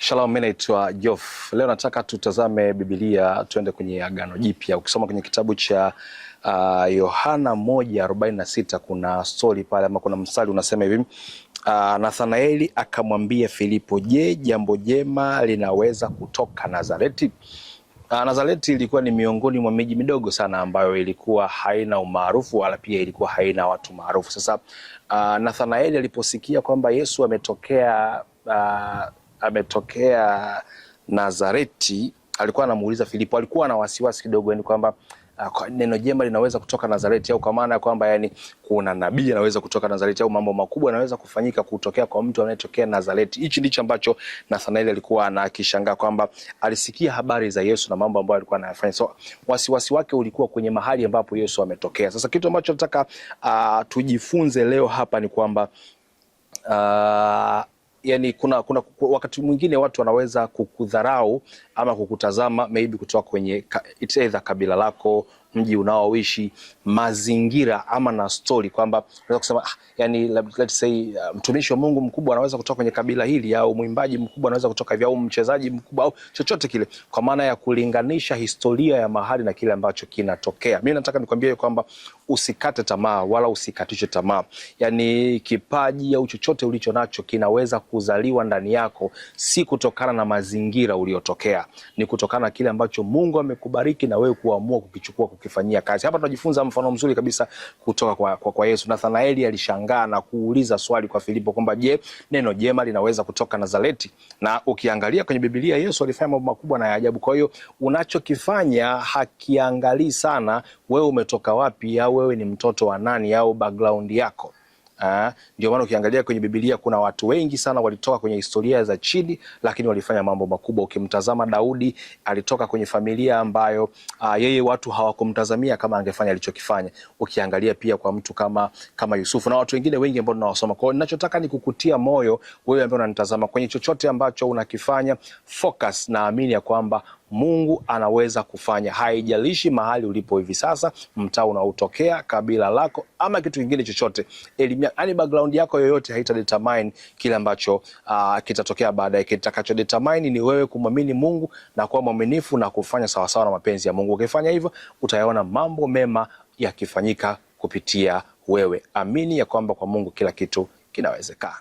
Shalom, mimi naitwa Joff. Leo nataka tutazame Biblia, tuende kwenye Agano Jipya. Ukisoma kwenye kitabu cha Yohana 1:46 kuna story pale, ama kuna mstari unasema hivi, Nathanaeli akamwambia Filipo, je, jambo jema linaweza kutoka Nazareti? Nazareti ilikuwa ni miongoni mwa miji midogo sana ambayo ilikuwa haina umaarufu wala pia ilikuwa haina watu maarufu. Sasa Nathanaeli aliposikia kwamba Yesu ametokea Nazareti, alikuwa anamuuliza Filipo. Alikuwa na wasiwasi kidogo, yani kwamba neno jema linaweza kutoka Nazareti, au kwa maana ya kwamba yani kuna nabii anaweza kutoka Nazareti, au mambo makubwa yanaweza kufanyika kutokea kwa mtu anayetokea Nazareti. Hichi ndicho ambacho Nathanaeli alikuwa anakishangaa, kwamba alisikia habari za Yesu na mambo ambayo alikuwa anayafanya. So wasiwasi wake ulikuwa kwenye mahali ambapo Yesu ametokea. Sasa kitu ambacho nataka tujifunze leo hapa ni kwamba yani kuna wakati mwingine watu wanaweza kukudharau ama kukutazama maybe kutoka kwenye it's either kabila lako, mji unaoishi, mazingira ama na story, kwamba unaweza kusema yani let's say mtumishi wa Mungu mkubwa anaweza kutoka kwenye kabila hili, au mwimbaji mkubwa anaweza kutoka hivi, au mchezaji mkubwa, au chochote kile, kwa maana ya kulinganisha historia ya mahali na kile ambacho kinatokea. Mimi nataka nikwambie kwamba usikate tamaa wala usikatishwe tamaa. Yani kipaji au chochote ulicho nacho kinaweza kuzaliwa ndani yako, si kutokana na mazingira uliotokea, ni kutokana na kile ambacho Mungu amekubariki na wewe kuamua kukichukua, kukifanyia kazi. Hapa tunajifunza mfano mzuri kabisa kutoka kwa Yesu. Nathanaeli alishangaa na kuuliza swali kwa Filipo kwamba je, neno jema linaweza kutoka Nazareti? Na ukiangalia kwenye Biblia Yesu alifanya mambo makubwa na ya ajabu. Kwa hiyo unachokifanya hakiangalii sana wewe umetoka wapi, au wewe ni mtoto wa nani, au background yako. Ndio maana ukiangalia kwenye Biblia kuna watu wengi sana walitoka kwenye historia za chini, lakini walifanya mambo makubwa. Ukimtazama Daudi, alitoka kwenye familia ambayo yeye watu hawakumtazamia kama angefanya alichokifanya. Ukiangalia pia kwa mtu kama Yusufu na watu wengine wengi ambao tunawasoma. Kwa hiyo ninachotaka ni kukutia moyo wewe ambaye unanitazama, kwenye chochote ambacho unakifanya, focus na amini ya kwamba Mungu anaweza kufanya. Haijalishi mahali ulipo hivi sasa, mtaa unaotokea, kabila lako, ama kitu kingine chochote, elimu, yani background yako yoyote haita determine kile ambacho kitatokea baadaye. Kitakacho determine ni wewe kumwamini Mungu na kuwa mwaminifu na kufanya sawasawa na mapenzi ya Mungu. Ukifanya hivyo, utayaona mambo mema yakifanyika kupitia wewe. Amini ya kwamba kwa Mungu kila kitu kinawezekana.